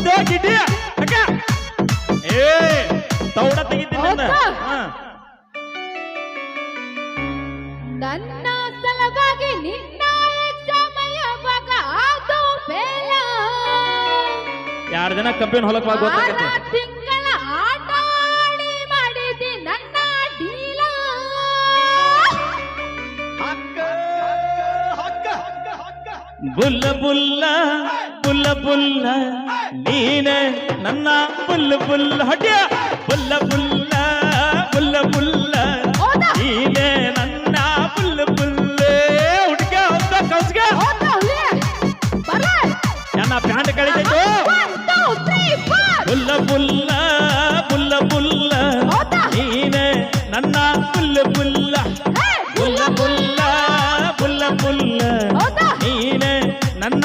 ಹೊಡೆದೆ ಗಿಡ್ಡಿ ಅಕ್ಕ ಏ ತೌಡ ತೆಗಿತೀನಿ ನನ್ನ ಸಲುವಾಗಿ ನಿನ್ನ ಸಮಯವಾಗ ಅದು ಬೇಲ 2 ದಿನ ಕಂಪೇನ್ ಹೊಲಕ್ ಗೊತ್ತಾಗತ್ತೆ ತಿಂಗಳ ಆಟ ಆಡಿ ಮಾಡಿದಿ ನನ್ನ ಡೀಲ ಬುಲ್ಲ ಬುಲ್ಲ ಬುಲ್ಲ ಬುಲ್ಲ ನೀನೆ ನನ್ನ ಬುಲ್ಲ ಬುಲ್ಲ ಹಡ್ಯ ಬುಲ್ಲ ಬುಲ್ಲ ಬುಲ್ಲ ಬುಲ್ಲ ನೀನೆ ನನ್ನ ಬುಲ್ಲ ಬುಲ್ಲ ಹುಡುಗ ಅಂತ ಕೌಸ್ಗ ನನ್ನ ಪ್ಯಾಂಟ್ ಕಳಿತೈತೆ